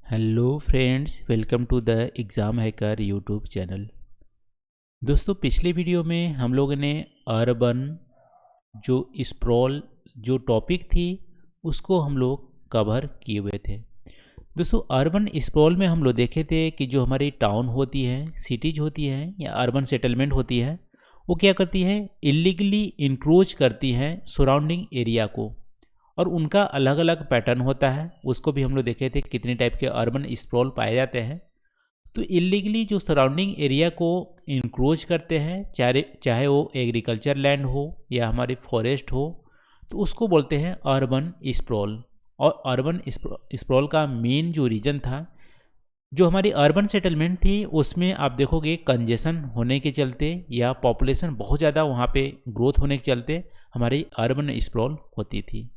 Hello friends, welcome to the exam hacker YouTube channel. दोस्तों, पिछले video में हम लोगों ने अर्बन जो स्प्रॉल जो टॉपिक थी उसको हम लोग कवर किए हुए थे। दोस्तों, अर्बन स्प्रॉल में हम लोग देखे थे कि जो हमारी टाउन होती है, सिटीज होती है या अर्बन सेटलमेंट होती है, वो क्या करती है, इलीगली इंक्रोच करती है सराउंडिंग एरिया को, और उनका अलग अलग पैटर्न होता है। उसको भी हम लोग देखे थे कितने टाइप के अर्बन स्प्रॉल पाए जाते हैं। तो इलीगली जो सराउंडिंग एरिया को इंक्रोच करते हैं, चाहे वो एग्रीकल्चर लैंड हो या हमारी फॉरेस्ट हो, तो उसको बोलते हैं अर्बन स्प्रॉल। और अर्बन स्प्रॉल का मेन जो रीजन था, जो हमारी अर्बन सेटलमेंट थी, उसमें आप देखोगे कंजेशन होने के चलते या पॉपुलेशन बहुत ज़्यादा वहाँ पे ग्रोथ होने के चलते हमारी अर्बन स्प्रॉल होती थी।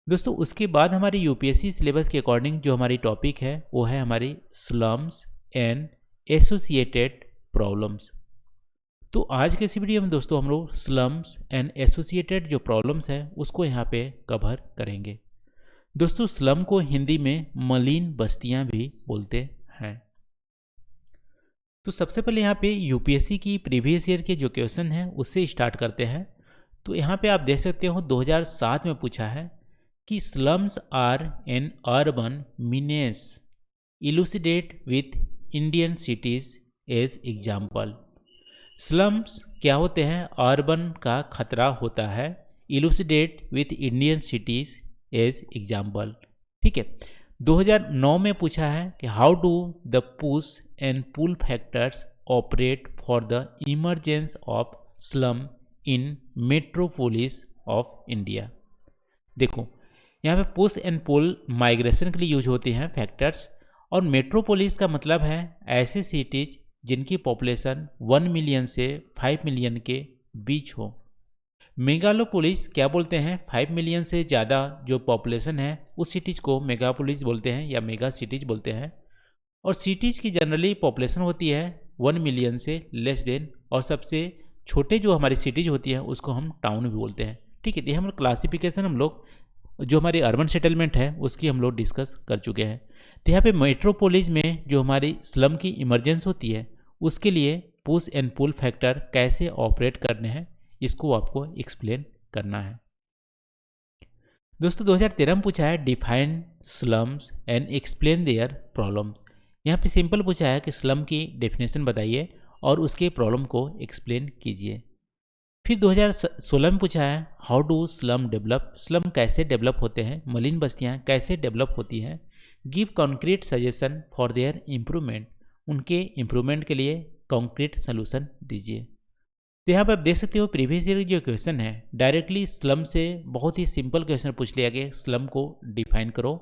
दोस्तों, उसके बाद हमारी यूपीएससी सिलेबस के अकॉर्डिंग जो हमारी टॉपिक है वो है हमारी स्लम्स एंड एसोसिएटेड प्रॉब्लम्स। तो आज के इस वीडियो में दोस्तों हम लोग स्लम्स एंड एसोसिएटेड जो प्रॉब्लम्स है उसको यहाँ पे कवर करेंगे। दोस्तों, स्लम को हिंदी में मलिन बस्तियाँ भी बोलते हैं। तो सबसे पहले यहाँ पे यूपीएससी की प्रीवियस ईयर के जो क्वेश्चन हैं उससे स्टार्ट करते हैं। तो यहाँ पे आप देख सकते हो 2007 में पूछा है कि slums are an urban menace, elucidate with Indian cities as example. Slums क्या होते हैं, अर्बन का खतरा होता है, elucidate with Indian cities as example. ठीक है। 2009 में पूछा है कि how do the push and pull factors operate for the emergence of slum in metropolis of India. देखो, यहाँ पे पुश एंड पुल माइग्रेशन के लिए यूज होती हैं फैक्टर्स, और मेट्रोपोलिस का मतलब है ऐसे सिटीज जिनकी पॉपुलेशन 1 मिलियन से 5 मिलियन के बीच हो। मेगालोपोलिस क्या बोलते हैं, 5 मिलियन से ज़्यादा जो पॉपुलेशन है उस सिटीज को मेगापोलिस बोलते हैं या मेगा सिटीज बोलते हैं। और सिटीज की जनरली पॉपुलेशन होती है 1 मिलियन से लेस देन, और सबसे छोटे जो हमारी सिटीज होती है उसको हम टाउन भी बोलते हैं। ठीक है। ये हम क्लासिफिकेशन हम लोग जो हमारी अर्बन सेटलमेंट है उसकी हम लोग डिस्कस कर चुके हैं। तो यहाँ पे मेट्रोपोलिस में जो हमारी स्लम की इमरजेंस होती है उसके लिए पुश एंड पुल फैक्टर कैसे ऑपरेट करने हैं इसको आपको एक्सप्लेन करना है। दोस्तों, 2013 में पूछा है define slums and explain their problems. यहाँ पे सिंपल पूछा है कि स्लम की डेफिनेशन बताइए और उसके प्रॉब्लम को एक्सप्लेन कीजिए। फिर 2016 में पूछा है how do slum develop, slum कैसे डेवलप होते हैं, मलिन बस्तियां कैसे डेवलप होती हैं, give concrete suggestion for their improvement, उनके इम्प्रूवमेंट के लिए कॉन्क्रीट सोल्यूशन दीजिए। तो यहाँ पर आप देख सकते हो प्रीवियस ईयर जो क्वेश्चन है डायरेक्टली स्लम से बहुत ही सिंपल क्वेश्चन पूछ लिया गया। स्लम को डिफाइन करो,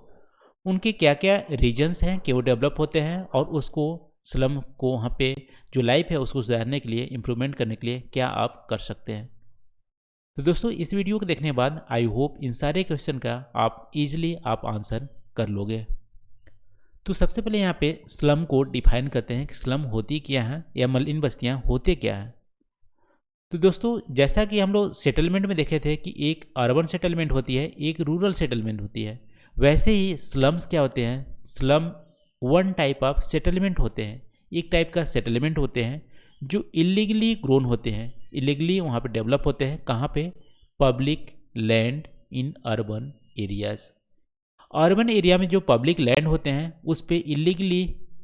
उनके क्या क्या रीजन्स हैं कि वो डेवलप होते हैं, और उसको स्लम को वहाँ पे जो लाइफ है उसको सुधारने के लिए, इम्प्रूवमेंट करने के लिए क्या आप कर सकते हैं। तो दोस्तों, इस वीडियो को देखने के बाद आई होप इन सारे क्वेश्चन का आप इजीली आंसर कर लोगे। तो सबसे पहले यहाँ पे स्लम को डिफाइन करते हैं कि स्लम होती क्या है या मलिन बस्तियाँ होते क्या है। तो दोस्तों, जैसा कि हम लोग सेटलमेंट में देखे थे कि एक अर्बन सेटलमेंट होती है, एक रूरल सेटलमेंट होती है, वैसे ही स्लम्स क्या होते हैं, slum one type of settlement होते हैं, एक टाइप का सेटलमेंट होते हैं जो इलीगली ग्रोन होते हैं, इलीगली वहाँ पे डेवलप होते हैं। कहाँ पे, public land in urban areas. Urban area में जो पब्लिक लैंड होते हैं उस पे इलीगली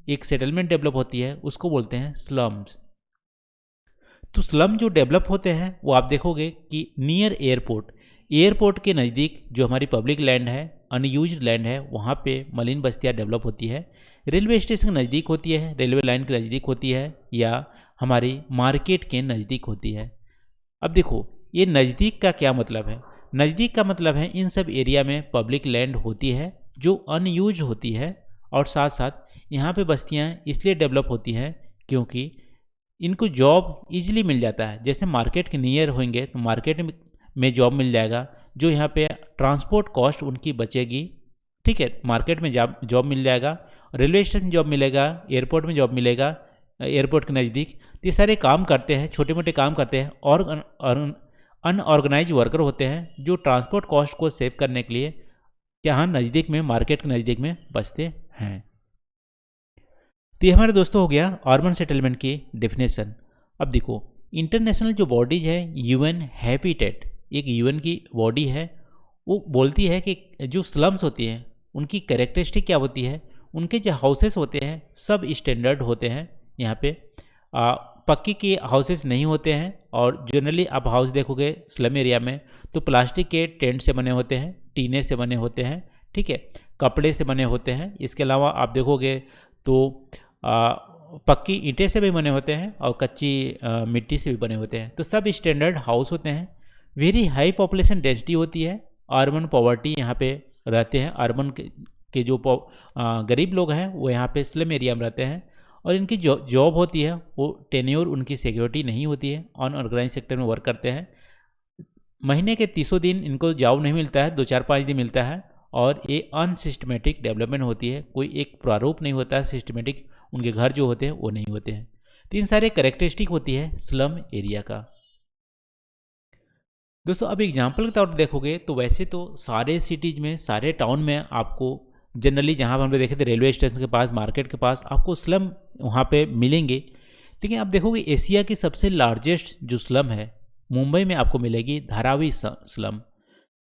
एक सेटलमेंट डेवलप होती है, उसको बोलते हैं स्लम्स। तो स्लम जो डेवलप होते हैं वो आप देखोगे कि नियर एयरपोर्ट, एयरपोर्ट के नज़दीक जो हमारी पब्लिक लैंड है, अनयूज्ड लैंड है, वहाँ पे मलिन बस्तियाँ डेवलप होती है। रेलवे स्टेशन के नज़दीक होती है, रेलवे लाइन के नज़दीक होती है, या हमारी मार्केट के नज़दीक होती है। अब देखो, ये नज़दीक का क्या मतलब है, नज़दीक का मतलब है इन सब एरिया में पब्लिक लैंड होती है जो अनयूज होती है, और साथ साथ यहाँ पे बस्तियाँ इसलिए डेवलप होती हैं क्योंकि इनको जॉब इजीली मिल जाता है। जैसे मार्केट के नियर होंगे तो मार्केट में जॉब मिल जाएगा, जो यहाँ पे ट्रांसपोर्ट कॉस्ट उनकी बचेगी। ठीक है, मार्केट में जॉब मिल जाएगा, रेलवे स्टेशन जॉब मिलेगा, एयरपोर्ट में जॉब मिलेगा, एयरपोर्ट के नज़दीक। तो ये सारे काम करते हैं, छोटे मोटे काम करते हैं, और अनऑर्गेनाइज वर्कर होते हैं जो ट्रांसपोर्ट कॉस्ट को सेव करने के लिए यहाँ नज़दीक में, मार्केट के नज़दीक में बसते हैं। तो ये हमारे दोस्तों हो गया अर्बन सेटलमेंट की डेफिनेशन। अब देखो, इंटरनेशनल जो बॉडीज है, यूएन हैबिटेट एक यूएन की बॉडी है, वो बोलती है कि जो स्लम्स होती हैं उनकी कैरेक्टरिस्टिक क्या होती है, उनके जो हाउसेस होते हैं सब स्टैंडर्ड होते हैं। यहाँ पे पक्की के हाउसेस नहीं होते हैं, और जनरली आप हाउस देखोगे स्लम एरिया में तो प्लास्टिक के टेंट से बने होते हैं, टीने से बने होते हैं, ठीक है, कपड़े से बने होते हैं। इसके अलावा आप देखोगे तो पक्की ईंटें से भी बने होते हैं और कच्ची मिट्टी से भी बने होते हैं। तो सब स्टैंडर्ड हाउस होते हैं। वेरी हाई पॉपुलेशन डेंसिटी होती है, अर्बन पॉवर्टी यहाँ पे रहते हैं। अर्बन के जो गरीब लोग हैं वो यहाँ पे स्लम एरिया में रहते हैं, और इनकी जॉब होती है वो टेन्योर, उनकी सिक्योरिटी नहीं होती है, अनऑर्गेनाइज सेक्टर में वर्क करते हैं। महीने के 300 दिन इनको जॉब नहीं मिलता है, 2-4-5 दिन मिलता है, और ये अनसिस्टमेटिक डेवलपमेंट होती है, कोई एक प्रारूप नहीं होता है, सिस्टमेटिक उनके घर जो होते हैं वो नहीं होते हैं। तो इन सारे कैरेक्टरिस्टिक होती है स्लम एरिया का। दोस्तों अब एग्जाम्पल के तौर पर देखोगे तो वैसे तो सारे सिटीज़ में, सारे टाउन में आपको जनरली, जहाँ पर हम लोग देखे थे रेलवे स्टेशन के पास, मार्केट के पास, आपको स्लम वहाँ पे मिलेंगे। लेकिन आप देखोगे एशिया की सबसे लार्जेस्ट जो स्लम है मुंबई में आपको मिलेगी, धारावी स्लम।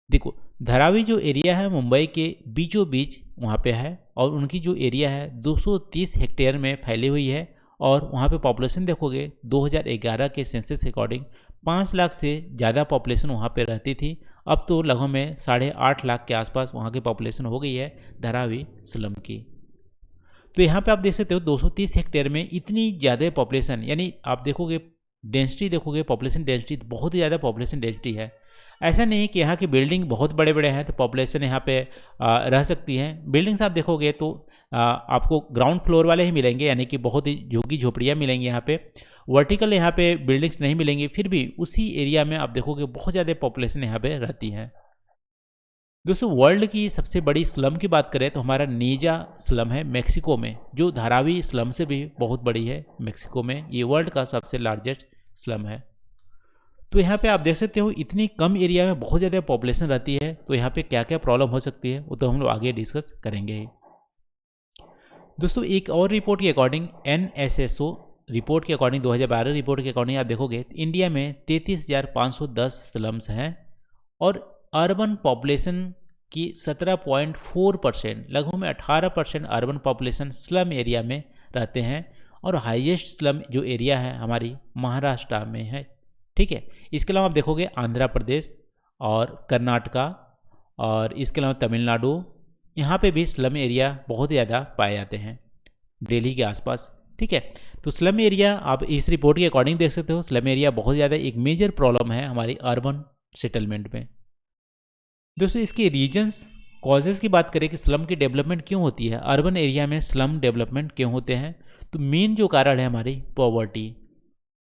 देखो, धारावी जो एरिया है मुंबई के बीचों बीच वहाँ पे है, और उनकी जो एरिया है 230 हेक्टेयर में फैली हुई है, और वहाँ पे पॉपुलेशन देखोगे 2011 के सेंसस के अकॉर्डिंग 5 लाख से ज़्यादा पॉपुलेशन वहाँ पे रहती थी। अब तो लगभग में 8.5 लाख के आसपास वहाँ की पॉपुलेशन हो गई है धारावी स्लम की। तो यहाँ पे आप देख सकते हो 230 हेक्टेयर में इतनी ज़्यादा पॉपुलेशन, यानी आप देखोगे डेंसिटी, देखोगे पॉपुलेशन डेंसिटी, बहुत ही ज़्यादा पॉपुलेशन डेंसिटी है। ऐसा नहीं कि यहाँ की बिल्डिंग बहुत बड़े बड़े हैं तो पॉपुलेशन यहाँ पे रह सकती है। बिल्डिंग्स आप देखोगे तो आपको ग्राउंड फ्लोर वाले ही मिलेंगे, यानी कि बहुत ही झुग्गी झोपड़ियाँ मिलेंगी यहाँ पे, वर्टिकल यहाँ पे बिल्डिंग्स नहीं मिलेंगी। फिर भी उसी एरिया में आप देखोगे बहुत ज़्यादा पॉपुलेशन यहाँ पे रहती है। दोस्तों वर्ल्ड की सबसे बड़ी स्लम की बात करें तो हमारा नीजा स्लम है मेक्सिको में, जो धारावी स्लम से भी बहुत बड़ी है मेक्सिको में। ये वर्ल्ड का सबसे लार्जेस्ट स्लम है। तो यहाँ पे आप देख सकते हो इतनी कम एरिया में बहुत ज़्यादा पॉपुलेशन रहती है, तो यहाँ पे क्या क्या प्रॉब्लम हो सकती है वो तो हम लोग आगे डिस्कस करेंगे। दोस्तों एक और रिपोर्ट के अकॉर्डिंग, NSSO रिपोर्ट के अकॉर्डिंग, 2012 रिपोर्ट के अकॉर्डिंग आप देखोगे तो इंडिया में 33,510 स्लम्स हैं, और अर्बन पॉपुलेशन की 17.4%, लगभग में 18% अर्बन पॉपुलेशन स्लम एरिया में रहते हैं। और हाईएस्ट स्लम जो एरिया है हमारी महाराष्ट्र में है, ठीक है। इसके अलावा आप देखोगे आंध्र प्रदेश और कर्नाटका, और इसके अलावा तमिलनाडु, यहाँ पे भी स्लम एरिया बहुत ज़्यादा पाए जाते हैं, दिल्ली के आसपास, ठीक है। तो स्लम एरिया आप इस रिपोर्ट के अकॉर्डिंग देख सकते हो, स्लम एरिया बहुत ज़्यादा एक मेजर प्रॉब्लम है हमारी अर्बन सेटलमेंट में। दोस्तों इसके रीजन्स, कॉजेज़ की बात करें कि स्लम की डेवलपमेंट क्यों होती है, अर्बन एरिया में स्लम डेवलपमेंट क्यों होते हैं, तो मेन जो कारण है हमारी पॉवर्टी।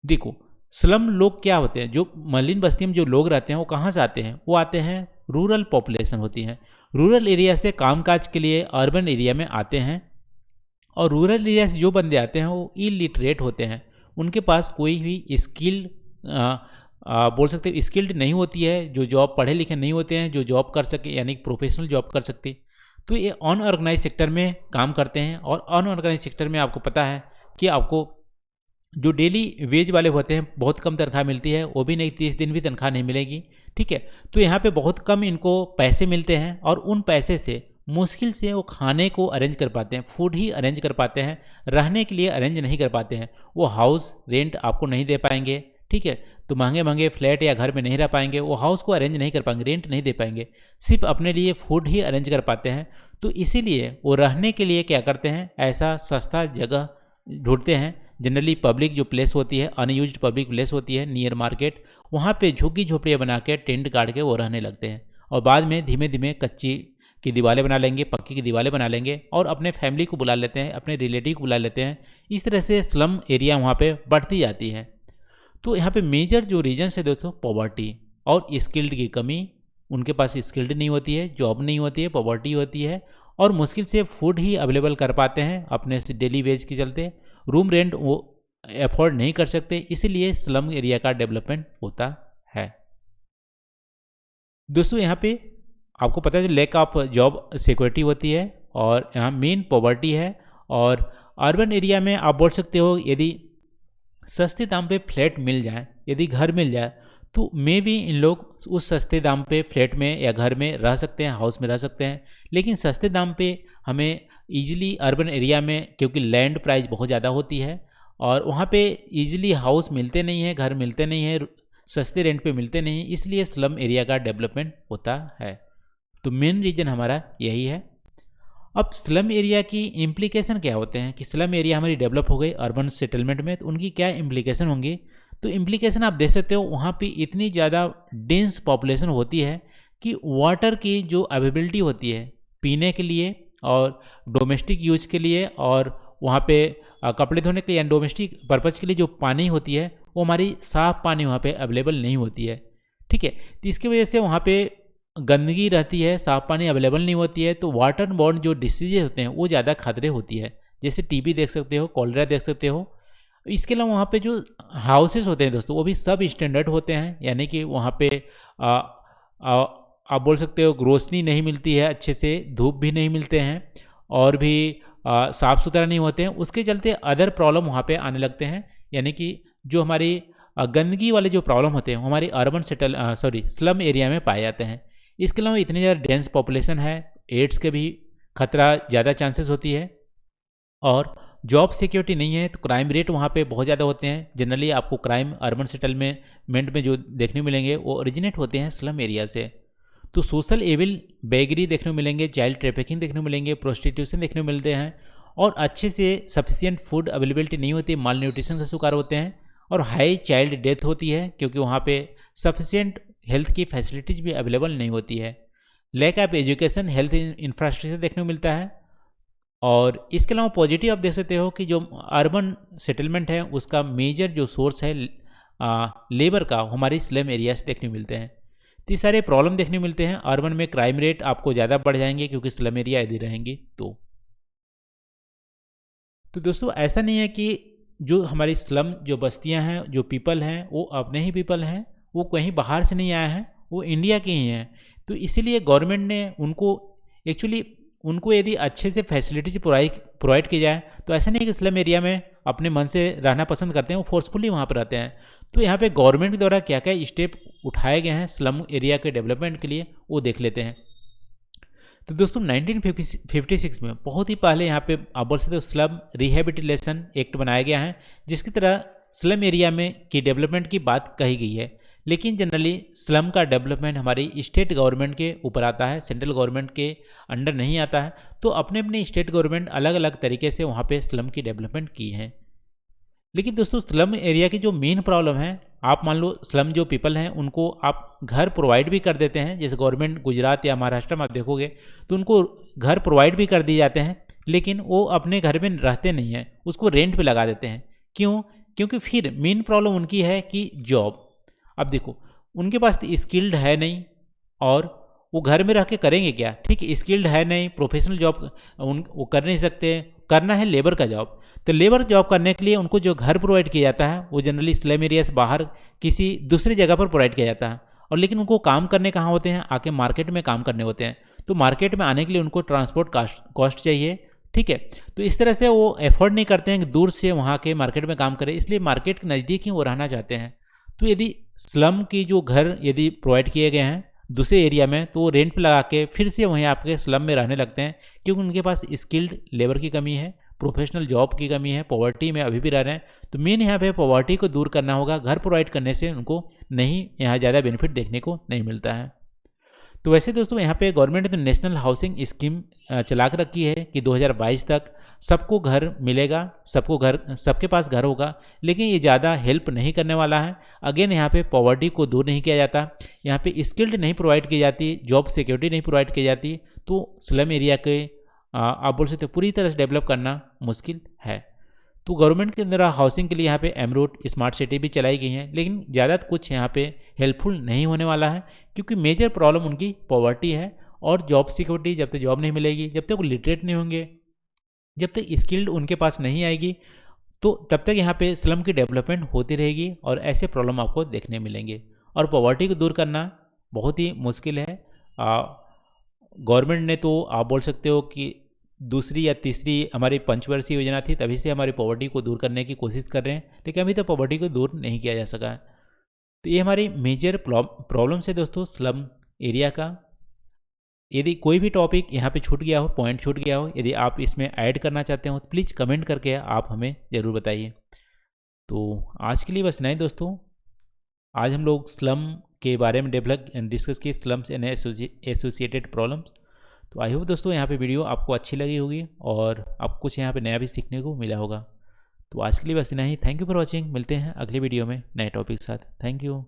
देखो स्लम लोग क्या होते हैं, जो मलिन बस्ती में जो लोग रहते हैं वो कहाँ से आते हैं, वो आते हैं, रूरल पॉपुलेशन होती है, रूरल एरिया से कामकाज के लिए अर्बन एरिया में आते हैं। और रूरल एरिया से जो बंदे आते हैं वो इलिटरेट होते हैं, उनके पास कोई भी स्किल बोल सकते हैं स्किल्ड नहीं होती है, जो जॉब पढ़े लिखे नहीं होते हैं जो जॉब कर सके, यानी प्रोफेशनल जॉब कर सकते। तो ये अनऑर्गेनाइज सेक्टर में काम करते हैं, और अनऑर्गेनाइज सेक्टर में आपको पता है कि आपको जो डेली वेज वाले होते हैं बहुत कम तनख्वाह मिलती है, वो भी नहीं, 30 दिन भी तनख्वाह नहीं मिलेगी, ठीक है। तो यहाँ पे बहुत कम इनको पैसे मिलते हैं, और उन पैसे से मुश्किल से वो खाने को अरेंज कर पाते हैं, फूड ही अरेंज कर पाते हैं, रहने के लिए अरेंज नहीं कर पाते हैं। वो हाउस रेंट आपको नहीं दे पाएंगे, ठीक है, तो महंगे महंगे फ्लैट या घर में नहीं रह पाएंगे, वो हाउस को अरेंज नहीं कर पाएंगे, रेंट नहीं दे पाएंगे, सिर्फ अपने लिए फूड ही अरेंज कर पाते हैं। तो इसीलिए वो रहने के लिए क्या करते हैं, ऐसा सस्ता जगह ढूंढते हैं। जनरली पब्लिक जो प्लेस होती है, अनयूज्ड पब्लिक प्लेस होती है नियर मार्केट, वहाँ पे झुग्गी झोपड़ियाँ बना के टेंट गाड़ के वो रहने लगते हैं, और बाद में धीमे धीमे कच्ची की दीवारें बना लेंगे, पक्की की दीवारें बना लेंगे, और अपने फैमिली को बुला लेते हैं, अपने रिलेटिव को बुला लेते हैं। इस तरह से स्लम एरिया वहाँ पे बढ़ती जाती है। तो यहाँ पे मेजर जो रीजन है दोस्तों, पॉवर्टी और स्किल्ड की कमी, उनके पास स्किल्ड नहीं होती है, जॉब नहीं होती है, पॉवर्टी होती है, और मुश्किल से फूड ही अवेलेबल कर पाते हैं अपने से डेली वेज के चलते, रूम रेंट वो अफोर्ड नहीं कर सकते, इसीलिए स्लम एरिया का डेवलपमेंट होता है। दोस्तों यहाँ पे आपको पता है लैक ऑफ जॉब सिक्योरिटी होती है, और यहाँ मेन पॉवर्टी है। और अर्बन एरिया में आप बोल सकते हो यदि सस्ते दाम पे फ्लैट मिल जाए, यदि घर मिल जाए, तो मे भी इन लोग उस सस्ते दाम पे फ्लैट में या घर में रह सकते हैं, हाउस में रह सकते हैं। लेकिन सस्ते दाम पे हमें ईजिली अर्बन एरिया में, क्योंकि लैंड प्राइस बहुत ज़्यादा होती है और वहाँ पे ईजिली हाउस मिलते नहीं हैं, घर मिलते नहीं हैं, सस्ते रेंट पे मिलते नहीं, इसलिए स्लम एरिया का डेवलपमेंट होता है। तो मेन रीज़न हमारा यही है। अब स्लम एरिया की इम्प्लीकेशन क्या होते हैं कि स्लम एरिया हमारी डेवलप हो गई अर्बन सेटलमेंट में, तो उनकी क्या इम्प्लीकेशन होंगी। तो इम्प्लीकेशन आप देख सकते हो, वहाँ पे इतनी ज़्यादा डेंस पॉपुलेशन होती है कि वाटर की जो अवेलेबिलिटी होती है पीने के लिए और डोमेस्टिक यूज के लिए, और वहाँ पे कपड़े धोने के लिए या डोमेस्टिक पर्पज़ के लिए जो पानी होती है वो हमारी साफ़ पानी वहाँ पे अवेलेबल नहीं होती है। ठीक है, तो इसकी वजह से वहाँ पे गंदगी रहती है, साफ़ पानी अवेलेबल नहीं होती है, तो वाटर बॉर्न जो डिसीजेज होते हैं वो ज़्यादा खतरे होती है। जैसे टीबी देख सकते हो, कॉलरा देख सकते हो। इसके अलावा वहाँ पे जो हाउसेस होते हैं दोस्तों, वो भी सब स्टैंडर्ड होते हैं, यानी कि वहाँ पे आ, आ, आप बोल सकते हो रोशनी नहीं मिलती है अच्छे से, धूप भी नहीं मिलते हैं, और भी साफ़ सुथरा नहीं होते हैं। उसके चलते अदर प्रॉब्लम वहाँ पे आने लगते हैं, यानी कि जो हमारी गंदगी वाले जो प्रॉब्लम होते हैं वो हमारी अर्बन स्लम एरिया में पाए जाते हैं। इसके अलावा इतनी ज़्यादा डेंस पॉपुलेशन है, एड्स के भी खतरा ज़्यादा चांसेस होती है, और जॉब सिक्योरिटी नहीं है, तो क्राइम रेट वहाँ पे बहुत ज़्यादा होते हैं। जनरली आपको क्राइम अर्बन सेटलमेंट में जो देखने मिलेंगे वो ओरिजिनेट होते हैं स्लम एरिया से। तो सोशल एविल बेगरी देखने को मिलेंगे, चाइल्ड ट्रैफिकिंग देखने को मिलेंगे, प्रोस्टिट्यूशन देखने को मिलते हैं, और अच्छे से सफिशिएंट फूड अवेलेबिलिटी नहीं होती, माल न्यूट्रिशन का शिकार होते हैं, और हाई चाइल्ड डेथ होती है क्योंकि वहाँ पे सफिशिएंट हेल्थ की फैसिलिटीज़ भी अवेलेबल नहीं होती है। Lack of education, health infrastructure देखने को मिलता है। और इसके अलावा पॉजिटिव आप देख सकते हो कि जो अर्बन सेटलमेंट है उसका मेजर जो सोर्स है लेबर का, हमारी स्लम एरिया से देखने को मिलते हैं। तो ये सारे प्रॉब्लम देखने को मिलते हैं। अर्बन में क्राइम रेट आपको ज़्यादा बढ़ जाएंगे क्योंकि स्लम एरिया यदि रहेंगी तो दोस्तों ऐसा नहीं है कि जो हमारी स्लम जो बस्तियां हैं, जो पीपल हैं, वो अपने ही पीपल हैं, वो कहीं बाहर से नहीं आए हैं, वो इंडिया के ही हैं। तो इसीलिए गवर्नमेंट ने उनको एक्चुअली उनको यदि अच्छे से फैसिलिटीज प्रोवाइड की जाए, तो ऐसा नहीं है कि स्लम एरिया में अपने मन से रहना पसंद करते हैं, वो फोर्सफुली वहाँ पर रहते हैं। तो यहाँ पे गवर्नमेंट के द्वारा क्या क्या स्टेप उठाए गए हैं स्लम एरिया के डेवलपमेंट के लिए, वो देख लेते हैं। तो दोस्तों 1956 में बहुत ही पहले यहाँ पे आप बोल सकते हो स्लम रिहेबिलिटेशन एक्ट बनाया गया है, जिसकी तरह स्लम एरिया में की डेवलपमेंट की बात कही गई है। लेकिन जनरली स्लम का डेवलपमेंट हमारी स्टेट गवर्नमेंट के ऊपर आता है, सेंट्रल गवर्नमेंट के अंडर नहीं आता है। तो अपने अपने स्टेट गवर्नमेंट अलग अलग तरीके से वहाँ पे स्लम की डेवलपमेंट की है। लेकिन दोस्तों स्लम एरिया की जो मेन प्रॉब्लम है, आप मान लो स्लम जो पीपल हैं उनको आप घर प्रोवाइड भी कर देते हैं, जैसे गवर्नमेंट गुजरात या महाराष्ट्र में आप देखोगे तो उनको घर प्रोवाइड भी कर दिए जाते हैं, लेकिन वो अपने घर में रहते नहीं हैं, उसको रेंट पे लगा देते हैं। क्यों? क्योंकि फिर मेन प्रॉब्लम उनकी है कि जॉब। अब देखो उनके पास स्किल्ड है नहीं, और वो घर में रह के करेंगे क्या? ठीक है, स्किल्ड है नहीं, प्रोफेशनल जॉब वो कर नहीं सकते, करना है लेबर का जॉब। तो लेबर जॉब करने के लिए उनको जो घर प्रोवाइड किया जाता है वो जनरली स्लम एरिया से बाहर किसी दूसरी जगह पर प्रोवाइड किया जाता है। और लेकिन उनको काम करने कहाँ होते हैं? आके मार्केट में काम करने होते हैं। तो मार्केट में आने के लिए उनको ट्रांसपोर्ट कॉस्ट चाहिए। ठीक है, तो इस तरह से वो एफोर्ड नहीं करते हैं कि दूर से वहाँ के मार्केट में काम करें, इसलिए मार्केट के नज़दीक ही वो रहना चाहते हैं। तो यदि स्लम की जो घर यदि प्रोवाइड किए गए हैं दूसरे एरिया में, तो वो रेंट पे लगा के फिर से वहीं आपके स्लम में रहने लगते हैं, क्योंकि उनके पास स्किल्ड लेबर की कमी है, प्रोफेशनल जॉब की कमी है, पॉवर्टी में अभी भी रह रहे हैं। तो मेन यहाँ पे पॉवर्टी को दूर करना होगा। घर प्रोवाइड करने से उनको नहीं यहाँ ज़्यादा बेनिफिट देखने को नहीं मिलता है। तो वैसे दोस्तों यहाँ पे गवर्नमेंट ने तो नेशनल हाउसिंग स्कीम चला कर रखी है कि 2022 तक सबको घर मिलेगा, सबके पास घर होगा, लेकिन ये ज़्यादा हेल्प नहीं करने वाला है। अगेन यहाँ पे पॉवर्टी को दूर नहीं किया जाता, यहाँ पे स्किल्ड नहीं प्रोवाइड की जाती, जॉब सिक्योरिटी नहीं प्रोवाइड की जाती, तो स्लम एरिया के आप बोल सकते हो पूरी तरह से डेवलप करना मुश्किल है। तो गवर्नमेंट के अंदर हाउसिंग के लिए यहाँ पे एमरूट स्मार्ट सिटी भी चलाई गई हैं, लेकिन ज़्यादा कुछ यहाँ पे हेल्पफुल नहीं होने वाला है, क्योंकि मेजर प्रॉब्लम उनकी पॉवर्टी है और जॉब सिक्योरिटी। जब तक जॉब नहीं मिलेगी, जब तक वो लिटरेट नहीं होंगे, जब तक स्किल्ड उनके पास नहीं आएगी, तो तब तक यहाँ पे स्लम की डेवलपमेंट होती रहेगी और ऐसे प्रॉब्लम आपको देखने मिलेंगे। और पॉवर्टी को दूर करना बहुत ही मुश्किल है। गवर्नमेंट ने तो आप बोल सकते हो कि दूसरी या तीसरी हमारी पंचवर्षीय योजना थी, तभी से हमारी पॉवर्टी को दूर करने की कोशिश कर रहे हैं, लेकिन अभी तक पॉवर्टी को दूर नहीं किया जा सका है। तो ये हमारी मेजर प्रॉब्लम्स है दोस्तों स्लम एरिया का। यदि कोई भी टॉपिक यहाँ पे छूट गया हो, पॉइंट छूट गया हो, यदि आप इसमें ऐड करना चाहते हो तो प्लीज़ कमेंट करके आप हमें ज़रूर बताइए। तो आज के लिए बस नहीं दोस्तों, आज हम लोग स्लम के बारे में डिस्कस किए, स्लम्स एंड एसोसिएटेड प्रॉब्लम्स। तो आई होप दोस्तों यहाँ पे वीडियो आपको अच्छी लगी होगी और आपको कुछ यहाँ पे नया भी सीखने को मिला होगा। तो आज के लिए बस इतना ही। Thank you for watching. मिलते हैं अगले वीडियो में नए टॉपिक के साथ। Thank you.